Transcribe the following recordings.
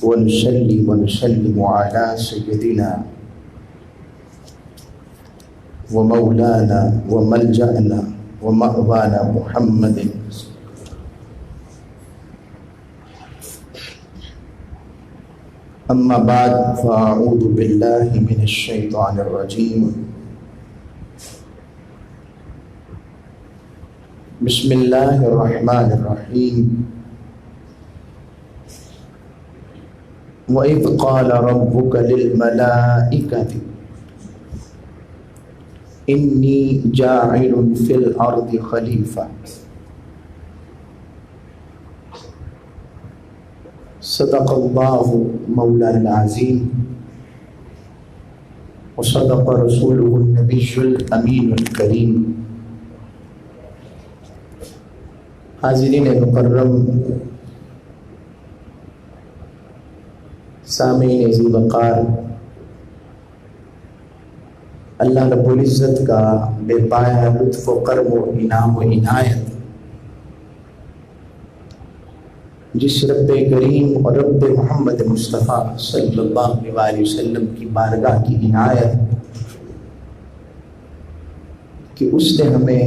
ونصلي ونسلم على سيدنا ومولانا وملجأنا ومأوانا محمد أما بعد فأعوذ بالله من الشيطان الرجيم بسم الله الرحمن الرحيم وَإِذْ قَالَ رَبُّكَ لِلْمَلَائِكَةِ إِنِّي جَاعِلٌ فِي الْأَرْضِ خَلِيفَةً صدق اللہ مولانا العظیم وصدق رسولہ النبی الامین الکریم۔ حاضرین مکرم، سامعین ذی وقار، اللہ رب العزت کا بے پایہ لطف و کرم و انعام و عنایت جس رب کریم اور رب محمد مصطفیٰ صلی اللہ علیہ وسلم کی بارگاہ کی عنایت کہ اس نے ہمیں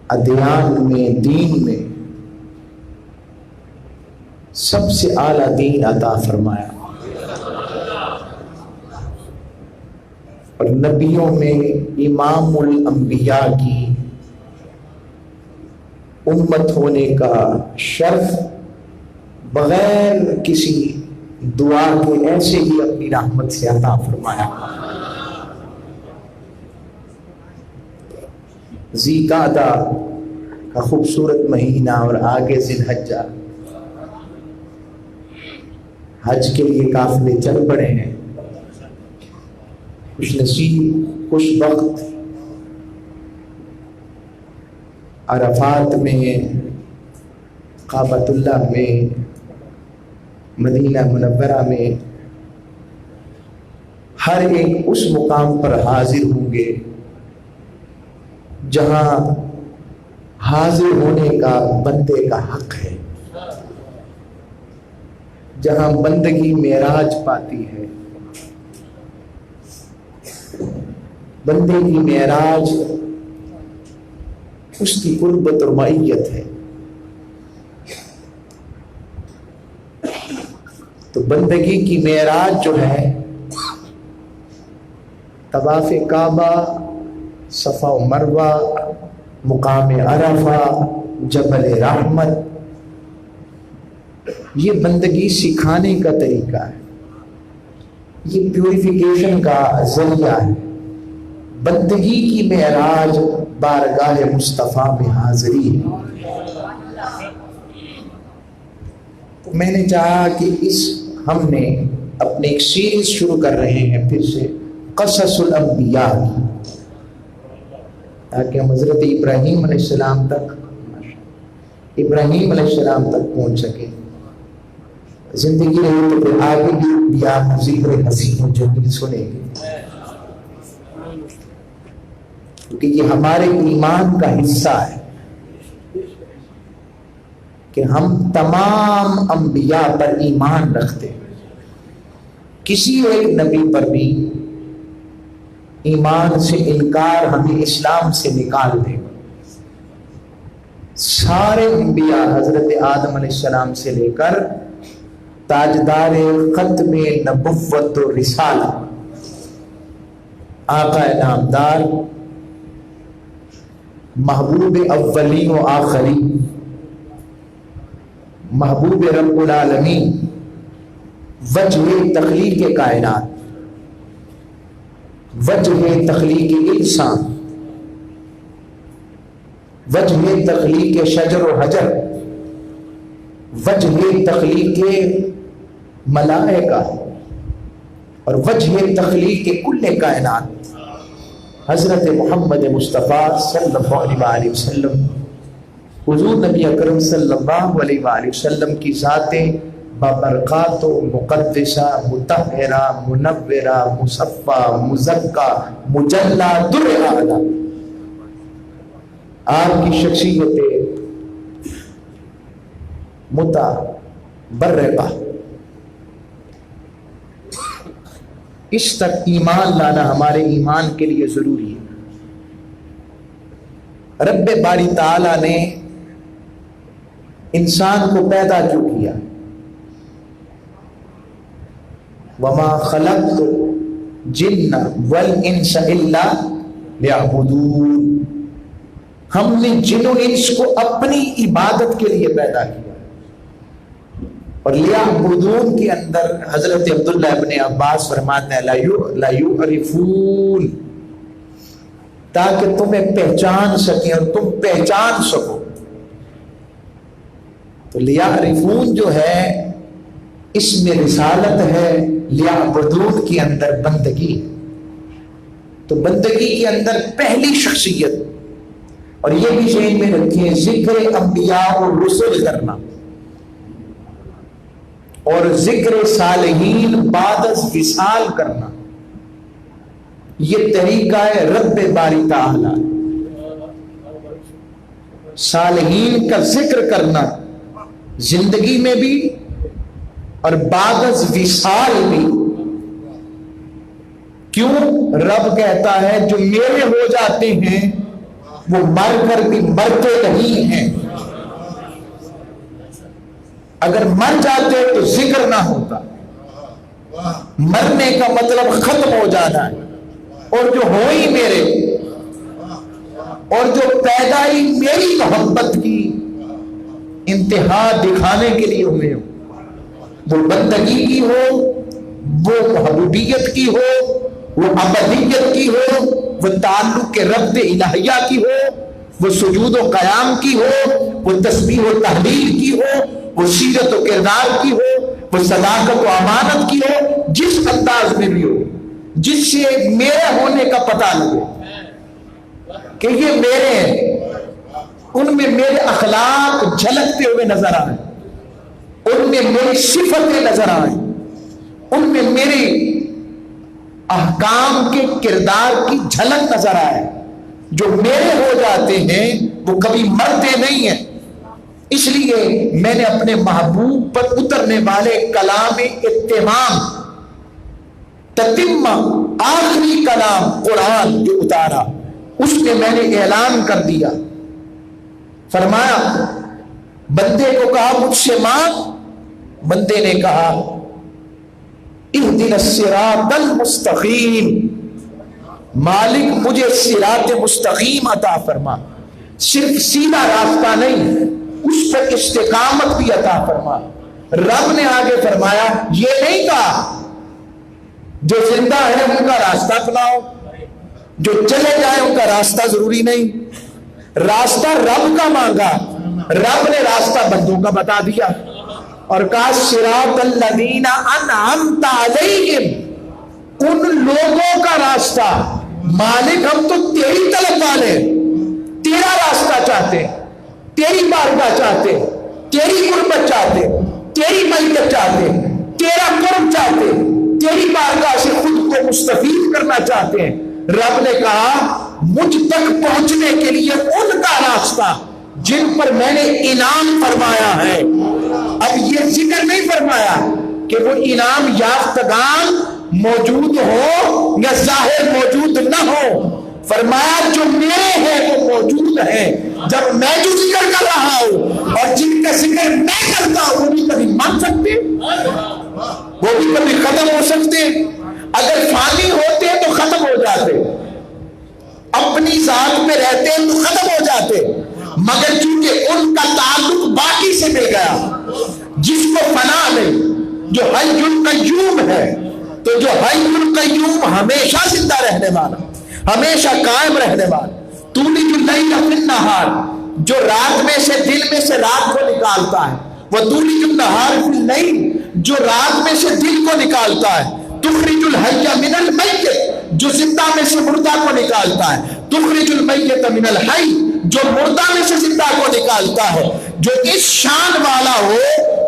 ادیان میں، دین میں سب سے اعلیٰ دین عطا فرمایا، اور نبیوں میں امام الانبیاء کی امت ہونے کا شرف بغیر کسی دعا کے ایسے ہی اپنی رحمت سے عطا فرمایا۔ ذی قعدہ کا خوبصورت مہینہ اور آگے ذی الحجہ، حج کے لیے قافلے چل پڑے ہیں۔ خوش نصیب، خوش بخت عرفات میں، کعبۃ اللہ میں، مدینہ منورہ میں ہر ایک اس مقام پر حاضر ہوں گے جہاں حاضر ہونے کا بندے کا حق ہے، جہاں بندگی معراج پاتی ہے۔ بندے کی معراج اس کی قربت اور معیت ہے۔ تو بندگی کی معراج جو ہے طواف کعبہ، صفا و مروہ، مقام عرفہ، جبل رحمت، یہ بندگی سکھانے کا طریقہ ہے، یہ پیوریفیکیشن کا ذریعہ ہے۔ بندگی کی معراج بارگاہ مصطفیٰ میں حاضری ہے۔ میں نے چاہا کہ ہم نے اپنے ایک سیریز شروع کر رہے ہیں پھر سے قصص الانبیاء کی، تاکہ ہم حضرت ابراہیم علیہ السلام تک پہنچ سکیں۔ زندگی رہی تو پھر آگے بھی آپ ذکر نصیب جو بھی سنیں گے، کیونکہ یہ ہمارے ایمان کا حصہ ہے کہ ہم تمام انبیاء پر ایمان رکھتے ہیں۔ کسی ایک نبی پر بھی ایمان سے انکار ہمیں اسلام سے نکال دے گا۔ سارے انبیاء حضرت آدم علیہ السلام سے لے کر تاجدار ختم نبوت و رسالہ آقا نامدار، محبوب اولین و آخرین، محبوب رب العالمین، وجہ تخلیق کائنات، وجہ تخلیق انسان، وجہ تخلیق شجر و حجر، وجہ تخلیق ملائکہ، اور وجہ تخلیق کل کائنات حضرت محمد مصطفیٰ صلی اللہ علیہ وسلم، حضور نبی اکرم صلی اللہ علیہ وآلہ وسلم کی ذات بابرکات و مقدسہ، مطہرہ، منورہ، مصفہ، مزکہ، مجلہ، در اعلیٰ، آپ کی شخصیت متبرقہ. اس تک ایمان لانا ہمارے ایمان کے لیے ضروری ہے. رب باری تعالیٰ نے انسان کو پیدا کیوں کیا؟ وما خلقت الجن والانس الا لیعبدون. ہم نے جن و انس کو اپنی عبادت کے لیے پیدا کیا. اور لیعبدون کے اندر حضرت عبداللہ ابن عباس فرماتے ہیں لا یعرفون، تاکہ تمہیں پہچان سکیں اور تم پہچان سکو. تو لیعرفون جو ہے اس میں رسالت ہے، لیعبدون کے اندر بندگی. تو بندگی کے اندر پہلی شخصیت، اور یہ بھی ذہن میں رکھیں، ذکر انبیاء اور رسل کرنا اور ذکر صالحین بعد از وصال کرنا، یہ طریقہ ہے رب باری تعالی. صالحین کا ذکر کرنا زندگی میں بھی اور بعد از وصال بھی. کیوں؟ رب کہتا ہے جو میرے ہو جاتے ہیں وہ مر کر بھی مرتے نہیں ہیں. اگر مر جاتے تو ذکر نہ ہوتا. مرنے کا مطلب ختم ہو جانا ہے. اور جو ہوئی میرے اور جو پیدائی میری محبت کی انتہا دکھانے کے لیے ہوئے ہو، وہ بندگی کی ہو، وہ محبوبیت کی ہو، وہ ابدیت کی ہو، وہ تعلق کے ربط الہیہ کی ہو، وہ سجود و قیام کی ہو، وہ تسبیح و تحلیل کی ہو، وہ سیرت و کردار کی ہو، وہ صداقت و امانت کی ہو، جس انداز میں بھی ہو، جس سے میرے ہونے کا پتہ لگے کہ یہ میرے ہیں. ان میں میرے اخلاق جھلکتے ہوئے نظر آئیں، ان میں میری صفتیں نظر آئیں، ان میں میری احکام کے کردار کی جھلک نظر آئے. جو میرے ہو جاتے ہیں وہ کبھی مرتے نہیں ہیں. اس لیے میں نے اپنے محبوب پر اترنے والے کلام اتمام تتمہ آخری کلام قرآن جو اتارا، اس میں میں نے اعلان کر دیا. فرمایا بندے کو کہا مجھ سے مانگ. بندے نے کہا اہدنا الصراط المستقیم، مالک مجھے صراط مستقیم عطا فرما. صرف سیدھا راستہ نہیں، اس پر استقامت بھی عطا فرما. رب نے آگے فرمایا یہ نہیں کہا جو زندہ ہے ان کا راستہ اپناؤ، جو چلے جائے ان کا راستہ ضروری نہیں. راستہ رب کا مانگا، رب نے راستہ بندوں کا بتا دیا اور کہا صراط الذین انعمت علیہم، ان لوگوں کا راستہ. مالک ہم تو تیری طلب والے، تیرا راستہ چاہتے، تیری بارگاہ چاہتے، تیری قربت چاہتے، تیری مدد چاہتے، تیرا قرب چاہتے، تیری بارگاہ سے خود کو مستفید کرنا چاہتے ہیں. رب نے کہا مجھ تک پہنچنے کے لیے ان کا راستہ جن پر میں نے انعام فرمایا ہے. اب یہ ذکر نہیں فرمایا کہ وہ انعام یافتگان موجود ہو یا ظاہر موجود نہ ہو. فرمایا جو میرے ہیں وہ موجود ہیں. جب میں جو ذکر کر رہا ہوں اور جن کا ذکر میں کرتا ہوں وہ بھی کبھی مان سکتے، وہ بھی کبھی ختم ہو سکتے. اگر فانی ہوتے تو ختم ہو جاتے، اپنی ذات میں رہتے تو ختم ہو جاتے. مگر چونکہ ان کا تعلق باقی سے مل گیا، جس کو فنا نہیں، جو حی القیوم ہے، تو جو حی القیوم ہمیشہ زندہ رہنے والا، ہمیشہ قائم رہنے والا. تولج اللیل فی النہار، جو رات میں سے دن میں سے رات کو نکالتا ہے. وہ تولج النہار فی اللیل، جو رات میں سے دن کو نکالتا ہے. تخرج الحی من المیت، جو زندہ میں سے مردہ کو نکالتا ہے. تخرج المیت من الحی، جو مردہ میں سے زندہ کو نکالتا ہے. جو اس شان والا ہو،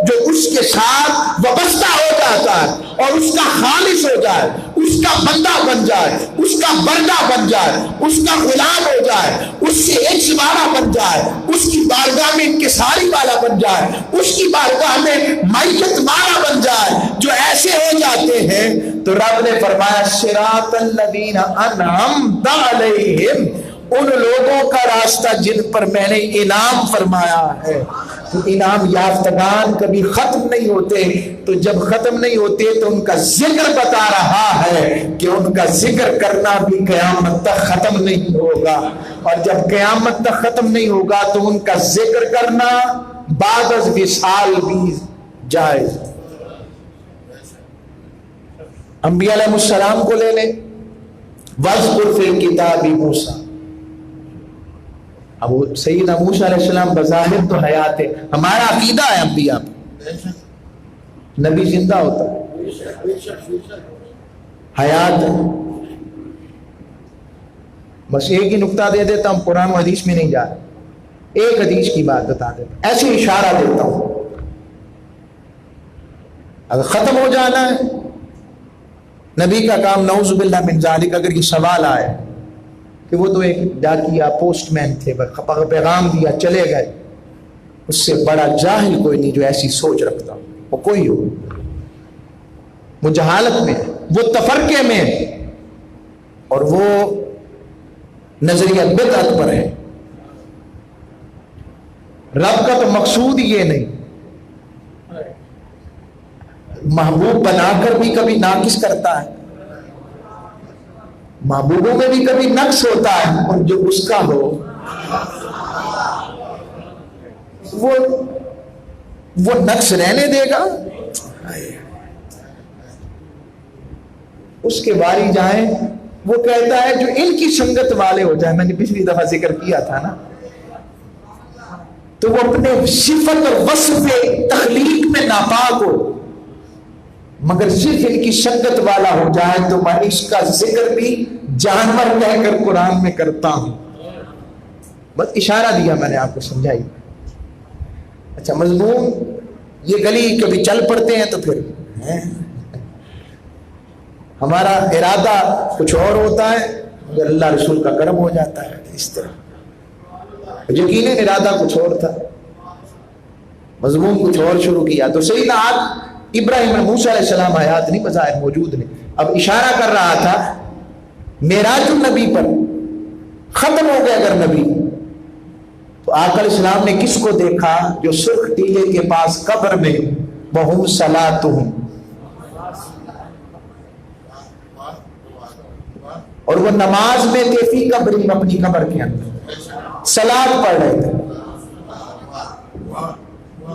جو اس کے ساتھ وابستہ ہو جاتا ہے اور اس کا خالص ہو جائے، اس کا بندہ بن جائے، اس کا بردہ بن جائے، اس کا غلام ہو جائے، اس سے عجز والا بن جائے، اس کی بارگاہ میں انکساری والا بن جائے، اس کی بارگاہ میں معیت والا بن جائے، جو ایسے ہو جاتے ہیں تو رب نے فرمایا صراط الذین انعمت علیہم، ان لوگوں کا راستہ جن پر میں نے انعام فرمایا ہے۔ تو انعام یافتگان کبھی ختم نہیں ہوتے، تو جب ختم نہیں ہوتے تو ان کا ذکر بتا رہا ہے کہ ان کا ذکر کرنا بھی قیامت تک ختم نہیں ہوگا، اور جب قیامت تک ختم نہیں ہوگا تو ان کا ذکر کرنا بعد از وصال بھی جائز۔ انبیاء علیہ السلام کو لے لیں، وَاذْكُرْ فِي الْكِتَابِ مُوسَىٰ، اب سیدنا موسیٰ علیہ السلام بظاہر تو حیات ہے، ہمارا عقیدہ ہے انبیاء پر، نبی زندہ ہوتا ہے، حیات ہے۔ بس ایک ہی نقطہ دے دیتا ہوں، قرآن و حدیث میں نہیں جا رہا، ایک حدیث کی بات بتا دیتا، ایسے اشارہ دیتا ہوں، اگر ختم ہو جانا ہے نبی کا کام، نعوذ باللہ من ذالک، اگر یہ سوال آئے کہ وہ تو ایک ڈاکیا پوسٹ مین تھے، پیغام دیا چلے گئے، اس سے بڑا جاہل کوئی نہیں جو ایسی سوچ رکھتا، وہ کوئی ہو، وہ جہالت میں، وہ تفرقے میں، اور وہ نظریہ بدعت پر ہے۔ رب کا تو مقصود یہ نہیں، محبوب بنا کر بھی کبھی ناقص کرتا ہے، محبوبوں میں بھی کبھی نقص ہوتا ہے، اور جو اس کا ہو وہ نقص رہنے دے گا، اس کے باری جائیں، وہ کہتا ہے جو ان کی سنگت والے ہو جائیں، میں نے پچھلی دفعہ ذکر کیا تھا نا، تو وہ اپنے صفت اور وصف تخلیق میں ناپاک ہو، مگر صرف ان کی سنگت والا ہو جائے تو میں اس کا ذکر بھی جانور کہہ کر قرآن میں کرتا ہوں۔ بس اشارہ دیا میں نے آپ کو، سمجھائی۔ اچھا مضمون، یہ گلی کبھی چل پڑتے ہیں تو پھر ہمارا ارادہ کچھ اور ہوتا ہے، مگر اللہ رسول کا کرم ہو جاتا ہے اس طرح، یقیناً ارادہ کچھ اور تھا، مضمون کچھ اور شروع کیا۔ تو سیدنا ابراہیم موسیٰ علیہ السلام حیات نہیں، بظاہر موجود نہیں، اب اشارہ کر رہا تھا معراج النبی پر، ختم ہو گیا اگر نبی، تو آقا علیہ السلام نے کس کو دیکھا؟ جو سرخ ٹیلے کے پاس قبر میں، وَهُمْ صَلَاتُهُمْ، اور وہ نماز میں تھے، فی قبری، اپنی قبر کے اندر صلاۃ پڑھ رہے تھے۔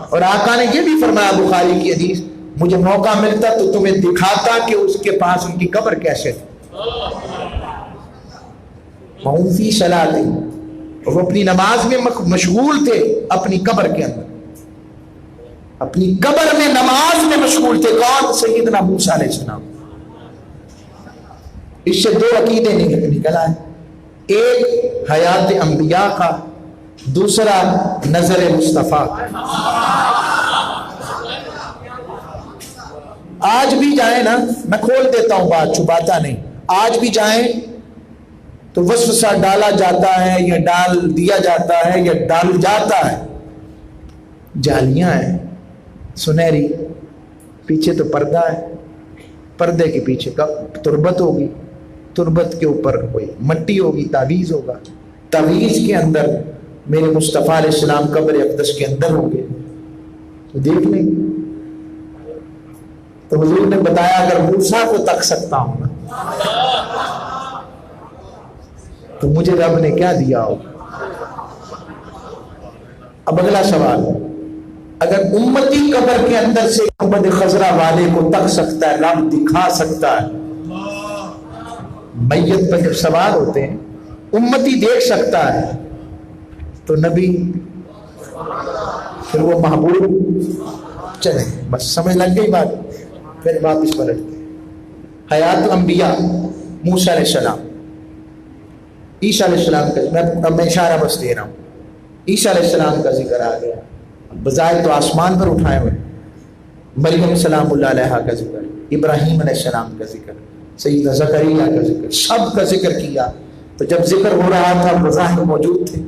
اور آقا نے یہ بھی فرمایا بخاری کی حدیث، مجھے موقع ملتا تو تمہیں دکھاتا کہ اس کے پاس ان کی قبر کیسے تھی، وَهُمْ فِي صَلَاتِهِمْ، اور وہ اپنی نماز میں مشغول تھے، اپنی قبر کے اندر، اپنی قبر میں نماز میں مشغول تھے۔ کون؟ سیدنا موسیٰ علیہ السلام۔ اس سے دو عقیدے نکل آئے، ایک حیات انبیاء کا، دوسرا نظر مصطفیٰ کا۔ آج بھی جائیں نا، میں کھول دیتا ہوں بات، چھپاتا نہیں، آج بھی جائیں تو وسوسہ ڈالا جاتا ہے یا ڈال دیا جاتا ہے یا ڈال جاتا ہے، جالیاں ہیں سنہری، پیچھے تو پردہ ہے، پردے کے پیچھے کا تربت ہوگی، تربت کے اوپر کوئی مٹی ہوگی، تعویذ ہوگا، تعویذ کے اندر میرے مصطفیٰ علیہ السلام قبر اقدس کے اندر ہوں گے، تو دیکھ لیں۔ تو حضور نے بتایا اگر موسیٰ کو تک سکتا ہوں نا تو مجھے رب نے کیا دیا ہوگا۔ اب اگلا سوال، اگر امتی قبر کے اندر سے محمد خضرہ والے کو تک سکتا ہے، رب دکھا سکتا ہے، میت پر جب سوال ہوتے ہیں امتی دیکھ سکتا ہے، تو نبی، پھر وہ محبوب، چلیں بس سمجھ لگ گئی بات، پھر واپس پلٹتے ہیں۔ حیات الانبیاء، موسیٰ علیہ السلام، عیسیٰ علیہ السلام کا، میں اشارہ بس دے رہا ہوں، عیسیٰ علیہ السلام کا ذکر آ گیا، بظاہر تو آسمان پر اٹھائے ہوئے، مریم سلام اللہ علیہ کا ذکر، ابراہیم علیہ السلام کا ذکر، سیدنا زکریا کا ذکر، سب کا ذکر کیا. تو جب ذکر ہو رہا تھا بظاہر موجود تھے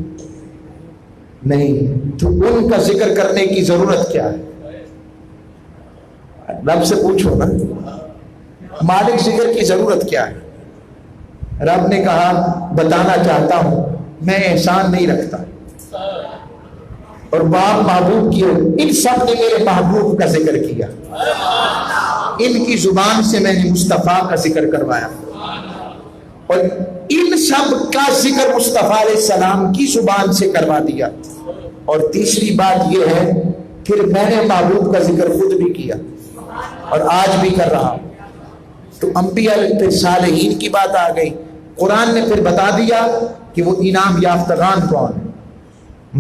نہیں، تو ان کا ذکر کرنے کی ضرورت کیا ہے؟ رب سے پوچھو نا، مالک ذکر کی ضرورت کیا ہے؟ رب نے کہا بتانا چاہتا ہوں میں احسان نہیں رکھتا، اور باپ محبوب کی ان سب نے میرے محبوب کا ذکر کیا، ان کی زبان سے میں نے مصطفیٰ کا ذکر کروایا، اور ان سب کا ذکر مصطفیٰ علیہ السلام کی زبان سے کروا دیا. اور تیسری بات یہ ہے پھر میں نے محبوب کا ذکر خود بھی کیا اور آج بھی کر رہا ہوں. تو انبیاء پھر صالحین کی بات آ گئی. قرآن نے پھر بتا دیا کہ وہ انعام یافتگان کون ہے.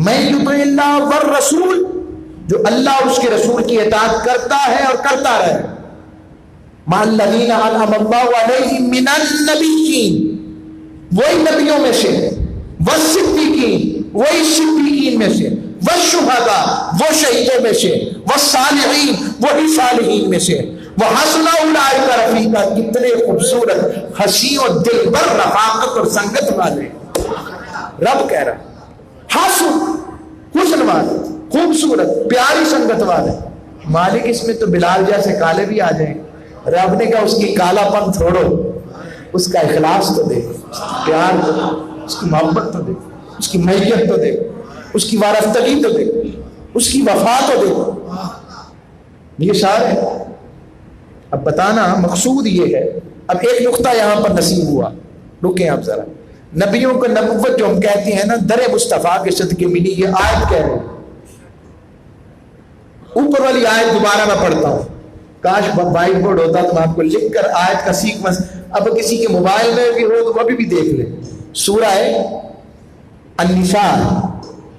من یطع اللہ والرسول، جو اللہ اور اس کے رسول کی اطاعت کرتا ہے اور کرتا رہے. مع الذین انعم اللہ علیہم من النبیین، وہی نبیوں میں سے، والصدیقین، وہی صدیقین میں سے، والشہداء، وہ شہیدوں میں سے، والصالحین، وہی صالحین میں سے، وحسن اولئک رفیقا، کتنے خوبصورت ہنسی اور دلبر رفاقت اور سنگت والے. رب کہہ رہا حسن والے، خوبصورت پیاری سنگت والے. مالک اس میں تو بلال جیسے کالے بھی آ جائیں. رب نے کہا اس کی کالا پن چھوڑو، اس کا اخلاص تو دیکھو، پیار تو دیکھو، اس کی محبت تو دیکھو، اس کی میت تو دیکھو، اس کی وارفتگی تو دیکھو، اس کی وفا تو دیکھو. یہ سارے اب بتانا مقصود یہ ہے. اب ایک نقطہ یہاں پر نصیب ہوا، رکیں آپ ذرا. نبیوں کو نبوت جو ہم کہتے ہیں نا در مصطفیٰ کے صدقے ملی، یہ آیت کہہ رہے ہیں. اوپر والی آیت دوبارہ میں پڑھتا ہوں، کاش وائٹ بورڈ ہوتا تو میں آپ کو لکھ کر آیت کا سیکوینس، اب کسی کے موبائل میں بھی ہو تو وہ بھی دیکھ لیں. سورہ النساء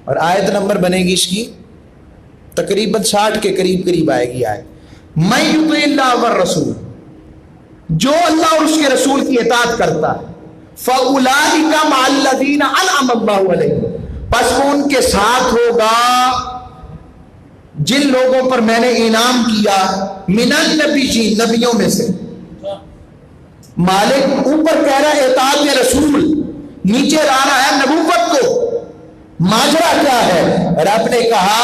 اور آیت نمبر بنے گی اس کی تقریباً 60 کے قریب آئے گی آیت. من یطع اللہ والرسول، جو اللہ اور اس کے رسول کی اطاعت کرتا ہے، فَأُولَٰئِكَ مَعَ الَّذِينَ أَنْعَمَ اللَّهُ عَلَيْهِمْ، پس وہ ان کے ساتھ ہوگا جن لوگوں پر میں نے انعام کیا، من النبیین، نبیوں میں سے. مالک اوپر کہہ رہا ہے اطاعت رسول، نیچے لا رہا ہے نبوت کو. ماجرا کیا ہے؟ رب نے کہا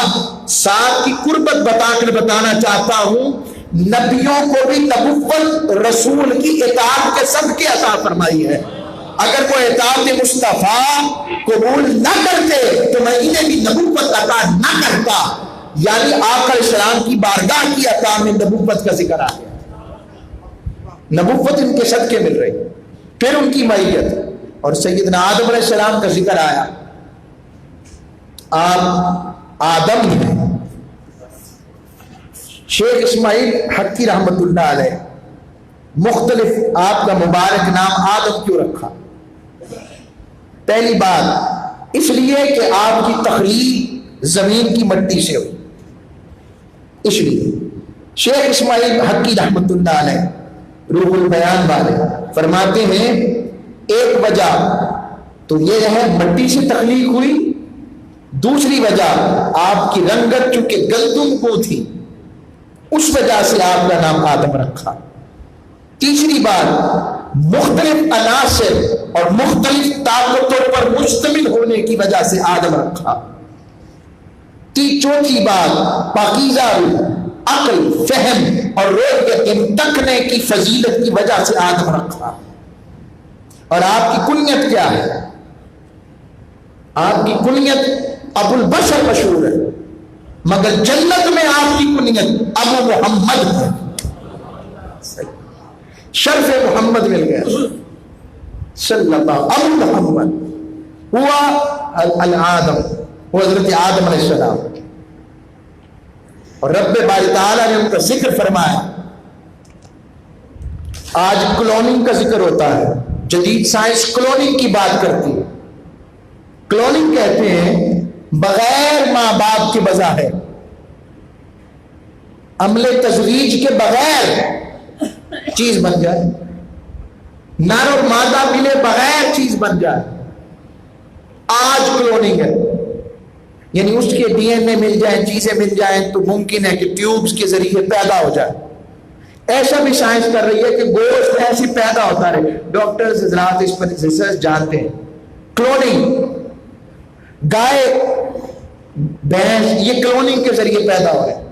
ساتھ کی قربت بتا کر بتانا چاہتا ہوں نبیوں کو بھی نبوت رسول کی اطاعت کے صدقے عطا فرمائی ہے. اگر کوئی اطاعت مصطفیٰ قبول نہ کرتے تو میں انہیں بھی نبوت عطا نہ کرتا. یعنی آقا علیہ السلام کی بارگاہ کی عطا میں نبوت کا ذکر آ گیا، نبوت ان کے صدقے مل رہی. پھر ان کی معیت اور سیدنا آدم علیہ السلام کا ذکر آیا. آپ آدم ہیں. شیخ اسماعیل حقی رحمت اللہ علیہ مختلف آپ کا مبارک نام آدم کیوں رکھا؟ پہلی بات اس لیے کہ آپ کی تخلیق زمین کی مٹی سے ہوئی، اس لیے. شیخ اسماعیل حقی رحمت اللہ علیہ روح البیان والے فرماتے ہیں ایک وجہ تو یہ ہے مٹی سے تخلیق ہوئی، دوسری وجہ آپ کی رنگت چونکہ گندم کو تھی اس وجہ سے آپ کا نام آدم رکھا. تیسری بات مختلف عناصر اور مختلف طاقتوں پر مشتمل ہونے کی وجہ سے آدم رکھا. چوتھی بات پاکیزہ روح، عقل، فہم اور رویت تکنے کی فضیلت کی وجہ سے آدم رکھا. اور آپ کی کنیت کیا ہے؟ آپ کی کنیت ابو البشر مشہور ہے، مگر جنت میں آپ کی کنیت ابو محمد ہے. شرف محمد مل گیا صلی اللہ. ابو محمد ہوا الآدم، وہ حضرت آدم علیہ السلام. اور رب باری تعالیٰ نے ان کا ذکر فرمایا. آج کلوننگ کا ذکر ہوتا ہے، جدید سائنس کلوننگ کی بات کرتی ہے. کلوننگ کہتے ہیں بغیر ماں باپ کے بظاہر، عمل تزویج کے بغیر چیز بن جائے، نر اور مادہ ملے بغیر چیز بن جائے. آج کلوننگ ہے، یعنی اس کے ڈی این اے مل جائیں، چیزیں مل جائیں تو ممکن ہے کہ ٹیوبز کے ذریعے پیدا ہو جائے. ایسا بھی سائنس کر رہی ہے کہ گوشت ایسی پیدا ہوتا رہے. ڈاکٹرز حضرات اس پر ریسرچ جانتے ہیں. کلوننگ، گائے بھینس یہ کلوننگ کے ذریعے پیدا ہو رہے ہیں.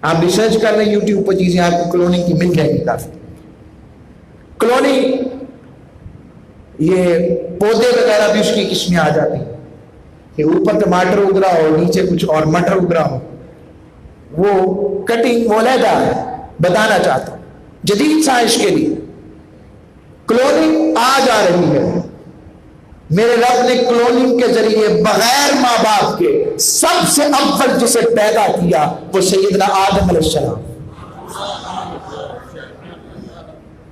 آپ ریسرچ کر رہے ہیں یوٹیوب پر، چیزیں آپ کو کلوننگ کی مل جائیں گی کافی. کلوننگ یہ پودے وغیرہ بھی اس کی قسمیں آ جاتی ہیں کہ اوپر ٹماٹر اگ رہا ہو، نیچے کچھ اور مٹر اگ رہا ہو. وہ کٹنگ مولدہ ہے. بتانا چاہتا ہوں جدید سائنس کے لیے کلوننگ آ جا رہی ہے. میرے رب نے کلوننگ کے ذریعے بغیر ماں باپ کے سب سے اول جسے پیدا کیا وہ سیدنا آدم علیہ السلام.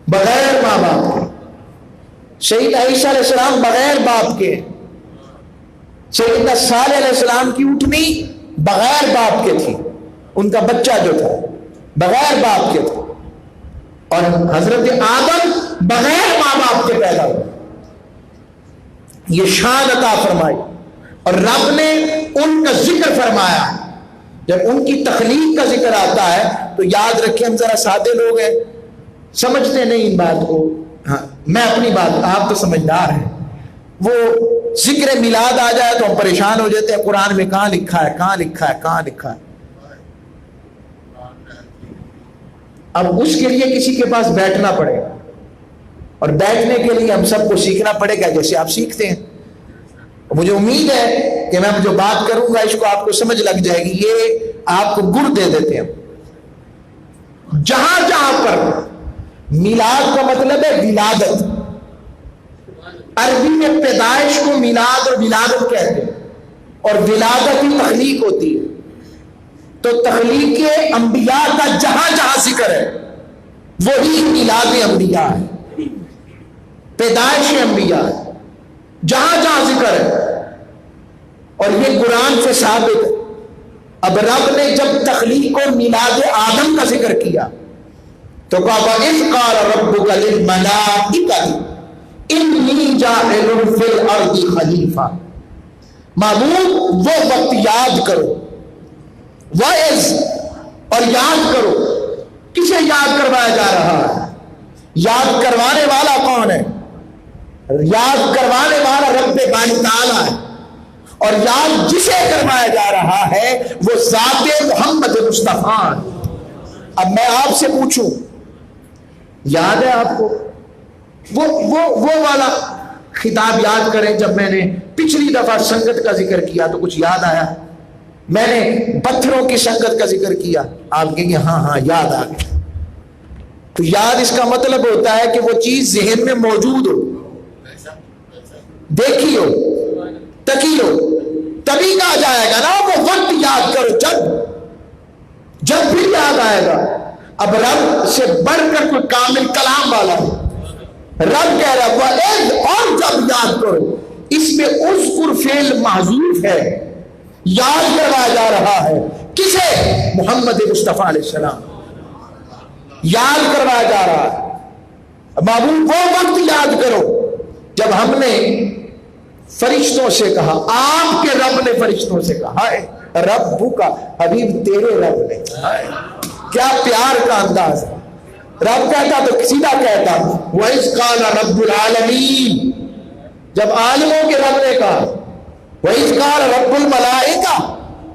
بغیر ماں باپ کے. سیدنا عیسیٰ علیہ السلام بغیر باپ کے. سیدنا صالح علیہ السلام کی اٹھنی بغیر باپ کے تھی. ان کا بچہ جو تھا بغیر باپ کے تھا. اور حضرت آدم بغیر ماں باپ کے پیدا ہوئے. یہ شان عطا فرمائی. اور رب نے ان کا ذکر فرمایا. جب ان کی تخلیق کا ذکر آتا ہے تو یاد رکھیں ہم ذرا سادے لوگ ہیں، سمجھتے نہیں ان بات کو. ہاں میں اپنی بات، آپ تو سمجھدار ہیں. وہ ذکر میلاد آ جائے تو ہم پریشان ہو جاتے ہیں. قرآن میں کہاں لکھا ہے، کہاں لکھا ہے، کہاں لکھا ہے. اب اس کے لیے کسی کے پاس بیٹھنا پڑے گا، اور بیٹھنے کے لیے ہم سب کو سیکھنا پڑے گا جیسے آپ سیکھتے ہیں. مجھے امید ہے کہ میں جو بات کروں گا اس کو آپ کو سمجھ لگ جائے گی. یہ آپ کو گر دے دیتے ہیں. جہاں جہاں پر میلاد کا مطلب ہے ولادت. عربی میں پیدائش کو میلاد اور ولادت کہتے ہیں، اور ولادت کی تخلیق ہوتی ہے. تو تخلیق انبیاء کا جہاں جہاں ذکر ہے وہی میلاد انبیاء ہے، پیدائش انبیاء ہے. جہاں جہاں ذکر ہے اور یہ قرآن سے ثابت ہے. اب رب نے جب تخلیق اور میلاد آدم کا ذکر کیا تو کہا وَإِذْ قَالَ رَبُّكَ لِلْمَلَائِكَةِ إِنِّي جَاعِلٌ فِي الْأَرْضِ خَلِيفَةً. معبود وہ وقت یاد کرو. وَإِذْ اور یاد کرو. کسے یاد کروایا جا رہا ہے؟ یاد کروانے والا کون ہے؟ یاد کروانے والا رب باری تعالیٰ ہے. اور یاد جسے کروایا جا رہا ہے وہ ذات محمد مصطفیٰ. اب میں آپ سے پوچھوں، یاد ہے آپ کو وہ والا خطاب؟ یاد کریں جب میں نے پچھلی دفعہ سنگت کا ذکر کیا تو کچھ یاد آیا؟ میں نے پتھروں کی سنگت کا ذکر کیا، آپ کہیں گے ہاں ہاں یاد آ گیا. تو یاد اس کا مطلب ہوتا ہے کہ وہ چیز ذہن میں موجود ہو، دیکھی ہو، تکی ہو، تبھی کہا جائے گا نا وہ وقت یاد کرو. جب بھی یاد آئے گا. اب رب سے بڑھ کر کوئی کامل کلام والا ہے. رب کہہ رہا وہ اور جب یاد کرو. اس میں اذکر فعل محذوف ہے، یاد کروایا جا رہا ہے. کسے؟ محمد مصطفیٰ علیہ السلام یاد کروایا جا رہا ہے. معبود وہ وقت یاد کرو جب ہم نے فرشتوں سے کہا، آپ کے رب نے فرشتوں سے کہا ہے ربو کا حبیب تیرے رب نے. کیا پیار کا انداز ہے. رب کہتا تو سیدھا کہتا وَإِذْ قَالَ رَبُّ الْعَالَمِينَ. جب عالموں کے رب نے کہا وَإِذْ قَالَ رَبُّ الْمَلَائِكَةِ.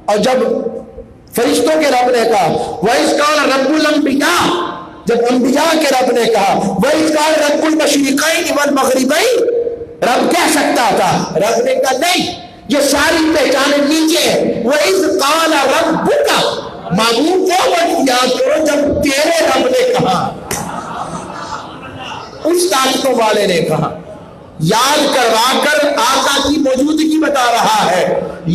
اور جب فرشتوں کے رب نے کہا وَإِذْ قَالَ رَبُّ الْأَنْبِيَاءِ. جب انبیاء کے رب نے کہا وَإِذْ قَالَ رَبُّ الْمَشْرِقَيْنِ وَالْمَغْرِبَيْنِ. رب کہہ سکتا تھا، رب نے کہا نہیں، یہ ساری پہچانیں نیچے ہیں. وَإِذْ قَالَ رَبُّكَ. معبود وہ وقت یاد کرو جب تیرے رب نے کہا، اس طاقتوں والے نے کہا. یاد کروا کر آقا کی موجودگی بتا رہا ہے.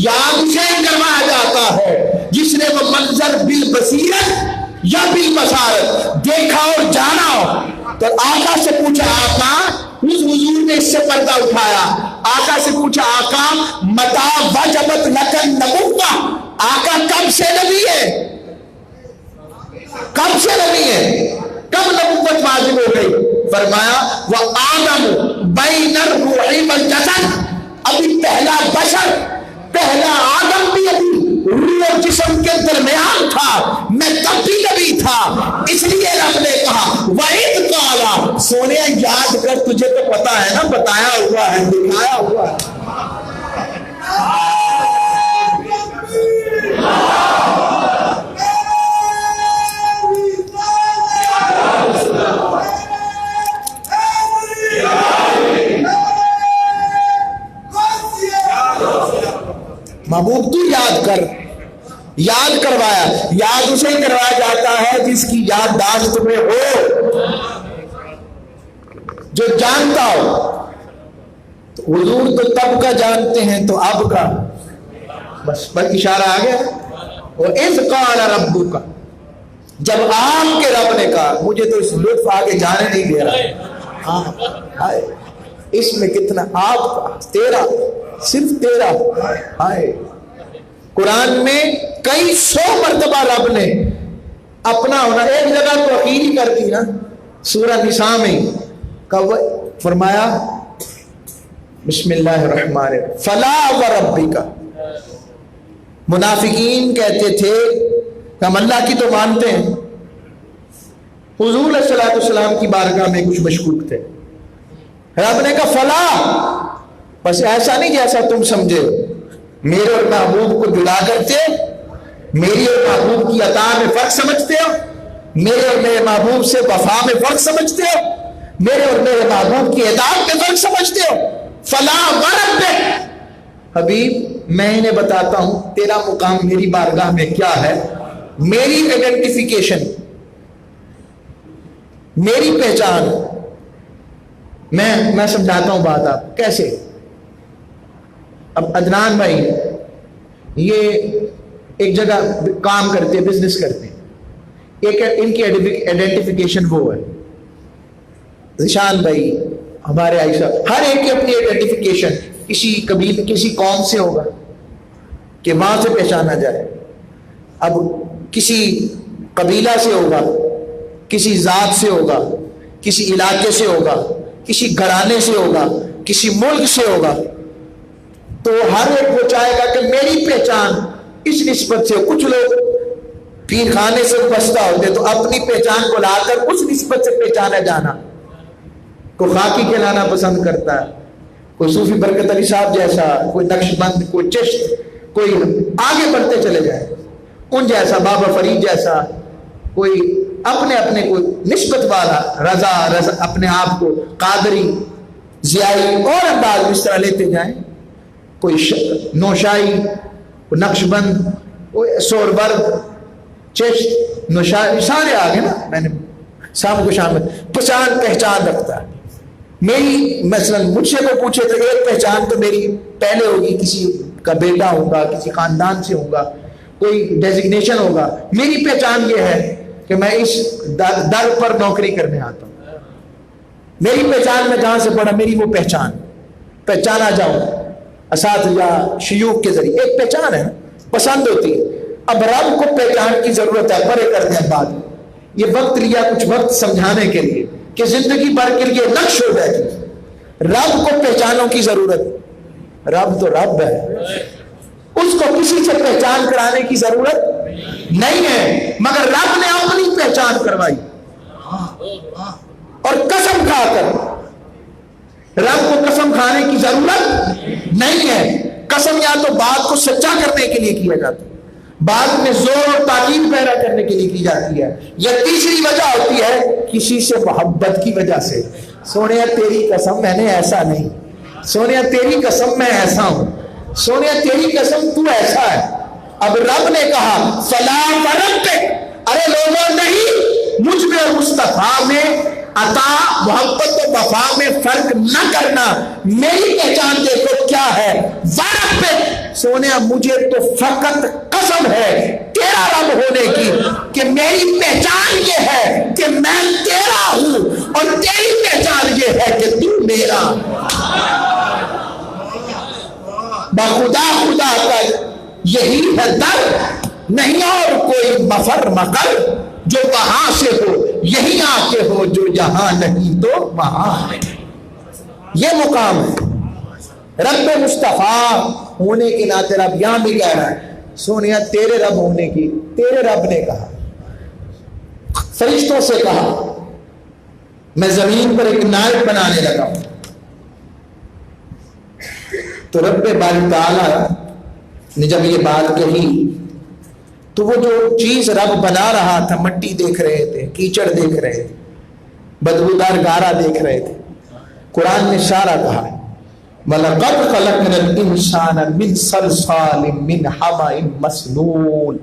یاد سے کروایا جاتا ہے جس نے وہ منظر بالبصیرت یا بالبصارت دیکھا اور جانا ہو. تو آقا سے پوچھا آقا، اس حضور نے اس سے پردہ اٹھایا. آقا سے پوچھا آقا متا وجبت لکن نبوہ. آقا کب سے نبی ہے؟ کب سے نبی ہے؟ کب نبوت واجب ہو گئی؟ فرمایا وَآدَمُ بَيْنَ الرُّوحِ وَالْجَسَدِ. ابھی پہلا بشر، پہلا آدم بھی ابھی روح اور جسم کے درمیان تھا. میں تب بھی نبی تھا. اس لیے رب مگر تجھے تو پتا ہے نا بتایا ہوا ہے دکھایا ہوا ہے. محبوب تو یاد کر, یاد کروایا. یاد اسے کروایا جاتا ہے جس کی یادداشت میں ہو, جو جانتا ہو. تو حضور تو تب کا جانتے ہیں تو اب کا بس اشارہ آ گیا. وَإِذْ قَالَ رَبُّكَ, جب آپ کے رب نے کہا. مجھے تو اس لطف آگے جانے نہیں دے رہا. ہاں اس میں کتنا آپ کا, تیرا, صرف تیرا. ہائے قرآن میں کئی 100 مرتبہ رب نے اپنا ہونا, ایک جگہ تو اخیری کر دی نا سورہ نساء میں فرمایا بسم اللہ الرحمن الرحیم فلا وربک. منافقین کہتے تھے کہ ہم اللہ کی تو مانتے ہیں. حضور علیہ الصلوۃ والسلام کی بارگاہ میں کچھ مشکوک تھے. رب نے کہا فلا, بس ایسا نہیں جیسا تم سمجھے ہو. میرے اور محبوب کو جدا کرتے ہو, میری اور محبوب کی عطا میں فرق سمجھتے ہو, میرے اور میرے محبوب سے وفا میں فرق سمجھتے ہو, میرے اور میرے محبوب کی اطاعت میں فرق سمجھتے ہو. فلا وربک, حبیب میں انہیں بتاتا ہوں تیرا مقام میری بارگاہ میں کیا ہے. میری آئیڈینٹیفیکیشن, میری پہچان, میں سمجھاتا ہوں بات. آپ کیسے, اب عدنان بھائی یہ ایک جگہ کام کرتے, بزنس کرتے ہیں, ایک ان کی آئیڈینٹیفیکیشن وہ ہے. ذیشان بھائی, ہمارے عائشہ, ہر ایک کی اپنی آئیڈینٹیفیکیشن کسی قبیلے کسی قوم سے ہوگا کہ وہاں سے پہچانا جائے. اب کسی قبیلہ سے ہوگا, کسی ذات سے ہوگا, کسی علاقے سے ہوگا, کسی گھرانے سے ہوگا, کسی ملک سے ہوگا. تو ہر ایک وہ چاہے گا کہ میری پہچان اس نسبت سے. کچھ لوگ پیر خانے سے وابستہ ہوتے تو اپنی پہچان کو لا کر اس نسبت سے پہچانا جانا. کوئی خاکی کہلانا پسند کرتا ہے, کوئی صوفی برکت علی صاحب جیسا, کوئی نقش بند, کوئی چشت, کوئی آگے بڑھتے چلے جائے ان جیسا, بابا فرید جیسا, کوئی اپنے اپنے کوئی نسبت والا, رضا اپنے آپ کو قادری, ضیائی اور انداز اس طرح لیتے جائیں. کوئی نوشائی, کوئی نقش بند, کوئی سوربرد, چشت, نوشائی, سارے آگے نا. میں نے سب کو شامل پہچان رکھتا ہے. میری مثلا مجھ سے کو پوچھے تو ایک پہچان تو میری پہلے ہوگی, کسی کا بیٹا ہوگا, کسی خاندان سے ہوگا, کوئی ڈیزگنیشن ہوگا. میری پہچان یہ ہے کہ میں اس در پر نوکری کرنے آتا ہوں. میری پہچان میں جہاں سے پڑھا, میری وہ پہچانا جاؤں اساتذہ شیوخ کے ذریعے. ایک پہچان ہے, پسند ہوتی ہے. اب رب کو پہچان کی ضرورت ہے, بڑے کر دیں بعد. یہ وقت لیا کچھ وقت سمجھانے کے لیے کہ زندگی بھر کے لیے نقش ہو جائے. رب کو پہچانوں کی ضرورت. رب تو رب ہے, اس کو کسی سے پہچان کرانے کی ضرورت نہیں ہے, مگر رب نے اپنی پہچان کروائی. اور قسم کھا کر, رب کو قسم کھانے کی ضرورت نہیں ہے. قسم یا تو بات کو سچا کرنے کے لیے کیا جاتا ہے, بعد میں زور اور تاکید پیدا کرنے کے لیے کی جاتی ہے. یا تیسری وجہ ہوتی ہے کسی سے محبت کی وجہ سے. سونیا تیری قسم میں نے ایسا نہیں, سونیا تیری قسم میں ایسا ہوں, سونیا تیری قسم تو ایسا ہے. اب رب نے کہا فلا وربک, ارے لوگوں نہیں, مجھ میں اور مصطفیٰ میں عطا محبت و وفا میں فرق نہ کرنا. میری پہچان دیکھو کیا ہے, وربک. سونیا مجھے تو فقط قسم ہے تیرا رب ہونے کی کہ میری پہچان یہ ہے کہ میں تیرا ہوں, اور تیری پہچان یہ ہے کہ تو میرا. بخدا خدا کا یہی ہے در, نہیں اور کوئی مفر مقر. جو وہاں سے ہو یہی آتے ہو, جو یہاں نہیں تو وہاں ہے. یہ مقام ہے. رب مصطفیٰ ہونے کے ناطے رب یہاں بھی کہہ رہا ہے سونیا تیرے رب ہونے کی. تیرے رب نے کہا, فرشتوں سے کہا, میں زمین پر ایک نائب بنانے لگا ہوں. تو رب باری تعالیٰ نے جب یہ بات کہی تو وہ جو چیز رب بنا رہا تھا، مٹی دیکھ رہے تھے، کیچڑ دیکھ رہے تھے، بدبودار گارا دیکھ رہے تھے. قرآن نے سارا کہا وَلَقَدْ خَلَقْنَا الْإِنسَانَ مِنْ صَلْصَالٍ مِنْ حَمَإٍ مَسْنُونٍ.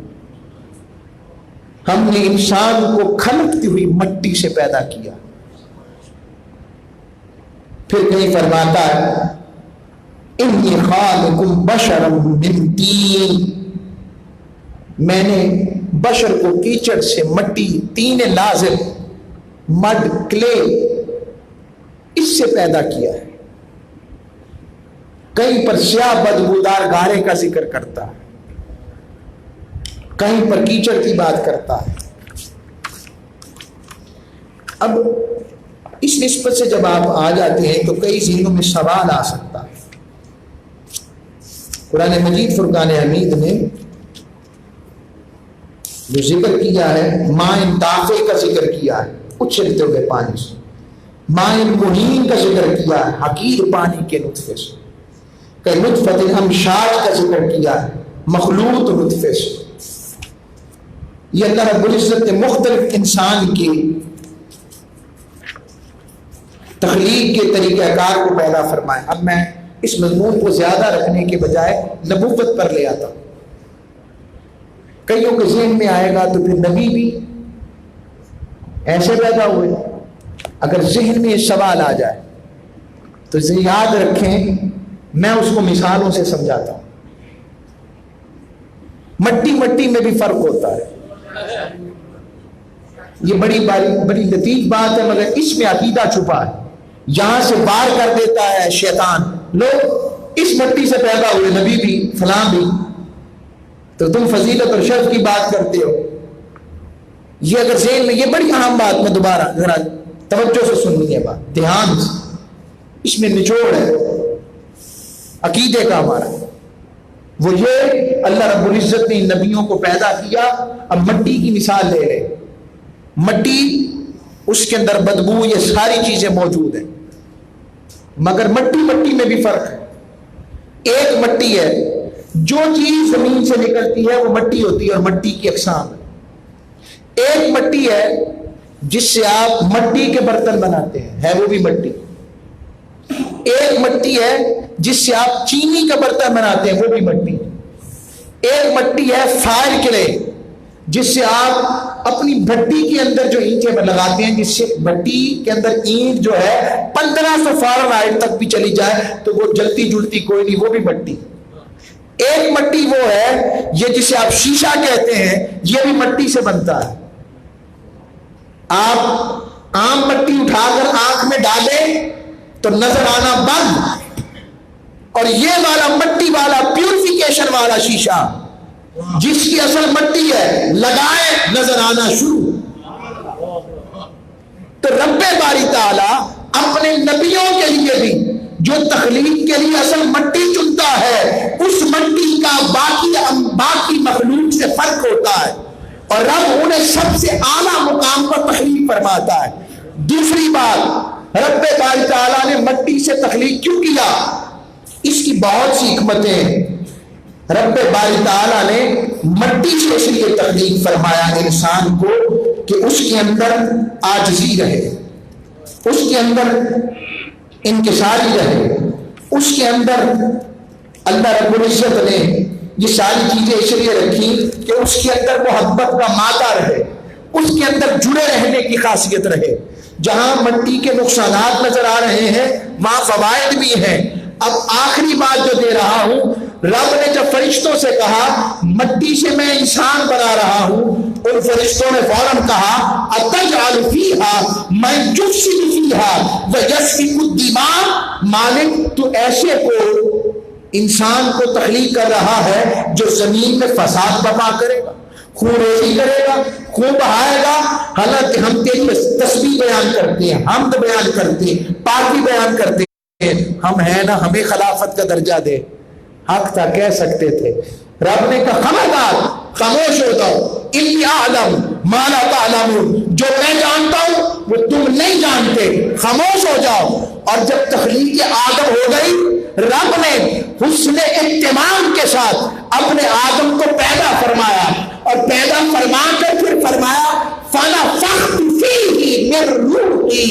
ہم نے انسان کو کھلکتی ہوئی مٹی سے پیدا کیا. پھر کہیں فرماتا ہے انی خالق بشرا من طین، میں نے بشر کو کیچڑ سے، مٹی، تین لازم، مڈ، کلے، اس سے پیدا کیا ہے. کہیں پر سیاہ بدبودار گارے کا ذکر کرتا ہے، کہیں پر کیچڑ کی بات کرتا ہے. اب اس نسبت سے جب آپ آ جاتے ہیں تو کئی ذہنوں میں سوال آ سکتا ہے. قرآن مجید فرقان حمید نے جو ذکر کیا ہے، مائن دافع کا ذکر کیا ہے، اچھلتے ہوئے پانی سے، مائن مہین کا ذکر کیا ہے، حقیر پانی کے نطفے سے، کہ نطفۃ امشاج کا ذکر کیا ہے، مخلوط نطفے سے. یہ اللہ رب العزت نے مختلف انسان کی تخلیق کے طریقہ کار کو پیدا فرمایا. اب میں اس مضمون کو زیادہ رکھنے کے بجائے نبوت پر لے آتا ہوں. کئیوں کے ذہن میں آئے گا تو پھر نبی بھی ایسے پیدا ہوئے. اگر ذہن میں یہ سوال آ جائے تو اسے یاد رکھیں، میں اس کو مثالوں سے سمجھاتا ہوں. مٹی مٹی میں بھی فرق ہوتا ہے. یہ بڑی لطیف بات ہے، مگر اس میں عقیدہ چھپا ہے. یہاں سے بار کر دیتا ہے شیطان، لوگ اس مٹی سے پیدا ہوئے، نبی بھی، فلاں بھی، تو تم فضیلت اور شرف کی بات کرتے ہو. یہ اگر ذہن میں، یہ بڑی اہم بات، میں دوبارہ ذرا توجہ سے سننی ہے بات، دھیان سے، اس میں نچوڑ ہے عقیدے کا ہمارا. وہ یہ اللہ رب العزت نے نبیوں کو پیدا کیا. اب مٹی کی مثال لے رہے، مٹی، اس کے اندر بدبو، یہ ساری چیزیں موجود ہیں، مگر مٹی مٹی میں بھی فرق ہے. ایک مٹی ہے، جو چیز زمین سے نکلتی ہے وہ مٹی ہوتی ہے اور مٹی کی اقسام ہے. ایک مٹی ہے جس سے آپ مٹی کے برتن بناتے ہیں، ہے وہ بھی مٹی. ایک مٹی ہے جس سے آپ چینی کا برتن بناتے ہیں، وہ بھی مٹی. ایک مٹی ہے فائر کلے، جس سے آپ اپنی بھٹی کے اندر جو اینٹیں لگاتے ہیں، جس سے بھٹی کے اندر اینٹ جو ہے 1500 فارنہائٹ تک بھی چلی جائے تو وہ جلتی جلتی کوئی نہیں، وہ بھی مٹی. ایک مٹی وہ ہے یہ جسے آپ شیشہ کہتے ہیں، یہ بھی مٹی سے بنتا ہے. آپ عام مٹی اٹھا کر آنکھ میں ڈالیں تو نظر آنا بند، اور یہ والا مٹی والا پیوریفیکیشن والا شیشہ جس کی اصل مٹی ہے، لگائے نظر آنا شروع. تو رب باری تعالیٰ اپنے نبیوں کے لیے بھی جو تخلیق کے لیے اصل مٹی چنتا ہے، اس مٹی کا باقی مخلوق سے فرق ہوتا ہے، اور رب انہیں سب سے اعلیٰ مقام پر تخلیق فرماتا ہے. دوسری بات، رب باری تعالیٰ نے مٹی سے تخلیق کیوں کیا؟ اس کی بہت سی حکمتیں ہیں. رب باری تعالیٰ نے مٹی سے اس لیے تخلیق فرمایا انسان کو کہ اس کے اندر عاجزی رہے، اس کے اندر انکساری رہے، اس کے اندر اللہ رب العزت نے یہ ساری چیزیں اس لیے رکھی کہ اس کے اندر محبت کا مادہ رہے، اس کے اندر جڑے رہنے کی خاصیت رہے. جہاں مٹی کے نقصانات نظر آ رہے ہیں وہاں فوائد بھی ہیں. اب آخری بات جو دے رہا ہوں، رب نے جب فرشتوں سے کہا مٹی سے میں انسان بنا رہا ہوں، ان فرشتوں نے فوراً کہا اتجعل فیہا من یفسد فیہا ویسفک الدماء، مالک تو ایسے کو انسان کو تخلیق کر رہا ہے جو زمین میں فساد برپا کرے گا، خون ریزی کرے گا، خون بہائے گا. حالانکہ ہم تیری تسبیح بیان کرتے ہیں، حمد بیان کرتے ہیں، پاکی بیان کرتے ہیں، ہم ہیں نا، ہمیں خلافت کا درجہ دے. حق تھا، کہہ سکتے تھے. رب نے کہا خبردار، خاموش ہو جاؤ، انی اعلم ما لا تعلمون، جو میں جانتا ہوں وہ تم نہیں جانتے، خاموش ہو جاؤ۔ اور جب تخلیق آدم ہو گئی، رب نے حسن اہتمام کے ساتھ اپنے آدم کو پیدا فرمایا، اور پیدا فرما کر پھر فرمایا فَنَفَخْتُ فِيهِ مِن رُوحِي،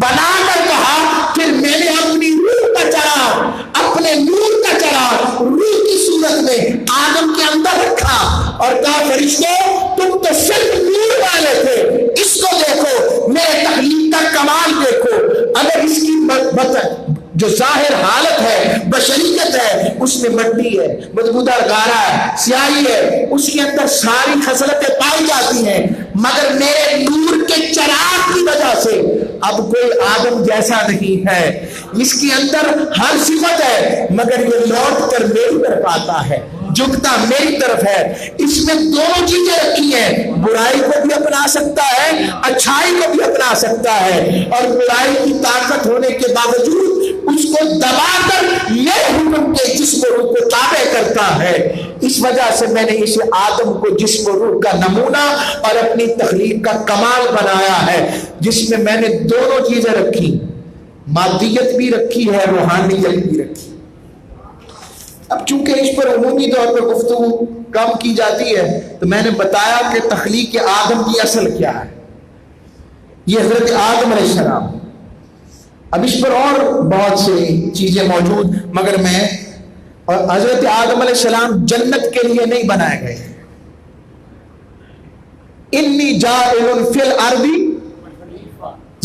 بنا کر کہا پھر میں نے اپنی روح کا چراغ، اپنے نور کا چراغ روح کی صورت میں آدم کے اندر رکھا، اور کہا فرشتوں تم تو صرف نور والے تھے، اس کو دیکھو، میرے تخلیق کا کمال دیکھو۔ اگر اس کی جو ظاہر حالت ہے، بشریت ہے، اس میں مٹی ہے، بدبودار گارا ہے، سیاہی ہے، اس کے اندر ساری خصلتیں پائی جاتی ہیں، مگر میرے نور کے چراغ کی وجہ سے اب کوئی آدم جیسا نہیں ہے، اس کے اندر ہر صفت ہے، مگر یہ لوٹ کر میری طرف آتا ہے، جھکتا میری طرف ہے۔ اس میں دونوں چیزیں رکھی ہیں، برائی کو بھی اپنا سکتا ہے، اچھائی کو بھی اپنا سکتا ہے، اور برائی کی طاقت ہونے کے باوجود اس کو دبا کر میرے حکم کے جسم و روح کو تابع کرتا ہے۔ اس وجہ سے میں نے اس آدم کو جسم و روح کا نمونہ اور اپنی تخلیق کا کمال بنایا ہے، جس میں میں نے دونوں چیزیں رکھی، مادیت بھی رکھی ہے، روحانیت بھی رکھی۔ اب چونکہ اس پر عمومی طور پر گفتگو کم کی جاتی ہے، تو میں نے بتایا کہ تخلیق آدم کی اصل کیا ہے، یہ حضرت آدم علیہ السلام۔ اب اس پر اور بہت سی چیزیں موجود، مگر میں اور حضرت آدم علیہ السلام جنت کے لیے نہیں بنائے گئے، انی جاعل فی الارض،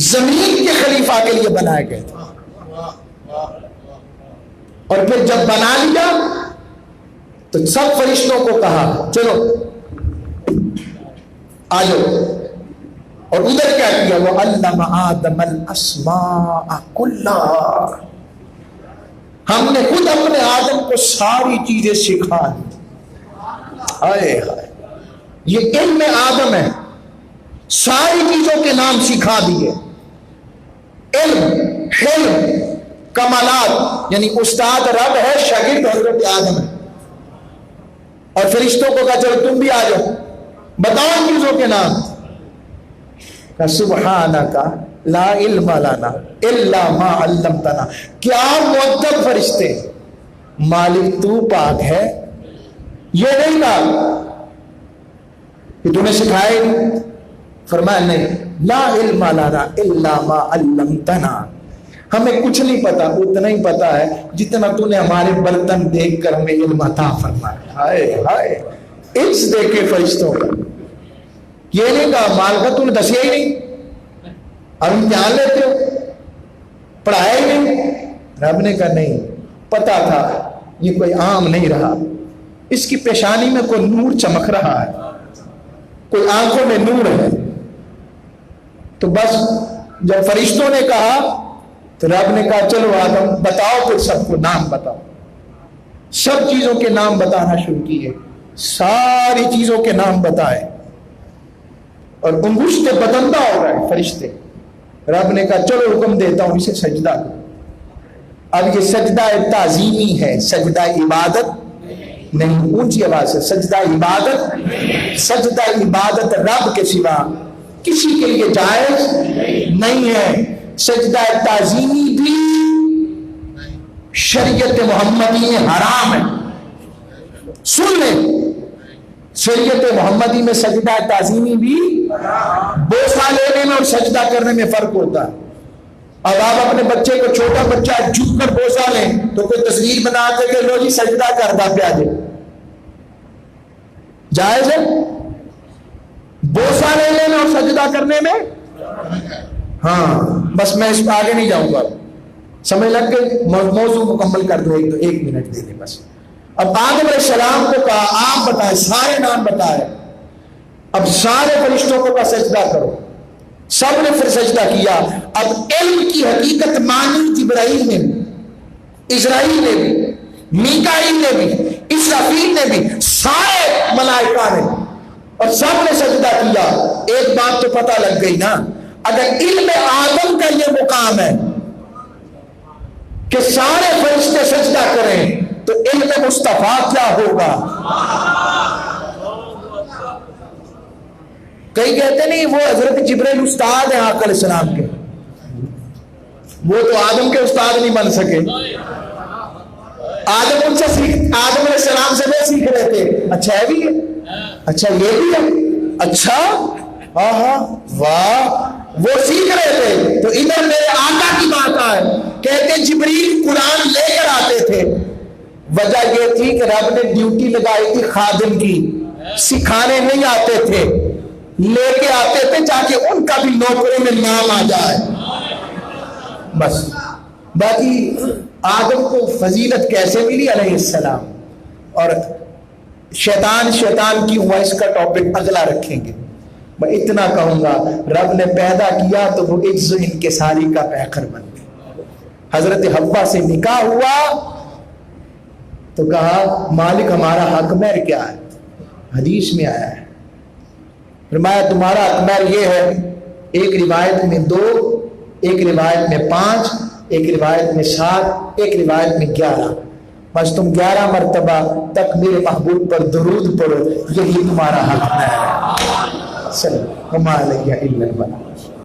زمین کے خلیفہ کے لیے بنائے گئے تھے۔ اور پھر جب بنا لیا تو سب فرشتوں کو کہا چلو آ جاؤ، اور ادھر کیا کیا، وہ علم آدم الاسماء کلھا، ہم نے خود اپنے آدم کو ساری چیزیں سکھا دی۔ ہائے ہائے، یہ علم آدم ہے، ساری چیزوں کے نام سکھا دیے، علم، حلم، کمالات، یعنی استاد رب ہے، شاگرد حضرت آدم ہے۔ اور فرشتوں کو کہا چلو تم بھی آ جاؤ، بتاؤ چیزوں کے نام۔ کہ سبحانک لا علم لنا الا ما علمتنا، کیا مؤدب فرشتے، مالک تو پاک ہے، یہ نہیں کہا کہ تمہیں سکھائے نہیں، فرمایا نہیں، لا علم لنا الا ما علمتنا، ہمیں کچھ نہیں پتا، اتنا ہی پتا ہے جتنا تو نے ہمارے برتن دیکھ کر ہمیں علم عطا فرمایا۔ ہائے ہائے، عز دیکھے فرشتوں کا، یہ نہیں کہا مال کا تو نے دسیا ہی نہیں، اب امتحان لیتے ہو، پڑھایا ہی نہیں۔ رب نے کہا نہیں، پتا تھا یہ کوئی عام نہیں رہا، اس کی پیشانی میں کوئی نور چمک رہا ہے، کوئی آنکھوں میں نور ہے۔ تو بس جب فرشتوں نے کہا تو رب نے کہا چلو آدم بتاؤ، پھر سب کو نام بتاؤ۔ سب چیزوں کے نام بتانا شروع کیے، ساری چیزوں کے نام بتائے، اور انگشت بدندہ ہو گئے فرشتے۔ رب نے کہا چلو حکم دیتا ہوں اسے سجدہ کرو۔ اب یہ سجدہ تعظیمی ہے، سجدہ عبادت نہیں، اونچی آواز سے سجدہ عبادت، سجدہ عبادت رب کے سوا کسی کے لیے جائز نہیں ہے۔ سجدہ تعظیمی بھی شریعت محمدی میں حرام ہے، سن لیں، شریعت محمدی میں سجدہ تعظیمی بھی، بوسہ لینے میں اور سجدہ کرنے میں فرق ہوتا ہے۔ اب آپ اپنے بچے کو، چھوٹا بچہ جھک کر بوسہ لیں تو کوئی تصویر بنا دے کہ لو جی سجدہ کر دا پیا دے، جائز ہے؟ بوسہ لینے میں اور سجدہ کرنے میں، ہاں بس میں اس پہ آگے نہیں جاؤں گا، سمجھ لگ کے موضوع مکمل کر دو، ایک منٹ دے دیں بس۔ اب آدم علیہ السلام کو کہا آپ بتائیں، سارے نام بتائے، اب سارے فرشتوں کو کہا سجدہ کرو، سب نے پھر سجدہ کیا۔ اب علم کی حقیقت مانی جبرائیل نے بھی، اسرائیل نے بھی، میکائیل نے بھی، اسرافیل نے بھی، سارے ملائکہ نے، اور سب نے سجدہ کیا۔ ایک بات تو پتہ لگ گئی نا، اگر علم آدم کا یہ مقام ہے کہ سارے فرشتے سجدہ کریں تو علم مصطفیٰ کیا ہوگا؟ کئی کہتے نہیں وہ حضرت جبرائیل استاد ہیں آقا علیہ السلام کے، وہ تو آدم کے استاد نہیں بن سکے، آدم ان سے آدم علیہ السلام سے وہ سیکھ رہے تھے، اچھا ہے بھی ہے، اچھا یہ بھی ہے، اچھا ہاں ہاں واہ، وہ سیکھ رہے تھے۔ تو ادھر میرے آقا کی بات آئے، کہتے جبریل قرآن لے کر آتے تھے، وجہ یہ تھی کہ رب نے ڈیوٹی لگائی تھی خادم کی، سکھانے نہیں آتے تھے، لے کے آتے تھے تاکہ ان کا بھی نوکروں میں نام آ جائے بس۔ باقی آدم کو فضیلت کیسے ملی علیہ السلام، اور شیطان کی وائس کا ٹاپک اگلا رکھیں گے۔ میں اتنا کہوں گا، رب نے پیدا کیا تو وہ عز و انکساری کا پیکر بن گیا۔ حضرت حوا سے نکاح ہوا تو کہا مالک ہمارا حق مہر کیا ہے، حدیث میں آیا ہے، فرمایا تمہارا حق مہر یہ ہے، ایک روایت میں 2، ایک روایت میں 5، ایک روایت میں 7، ایک روایت میں 11، بس تم 11 مرتبہ تک میرے محبوب پر درود پڑھو، یہی تمہارا حق مہر ہے۔ صلی اللہ علیہ وسلم۔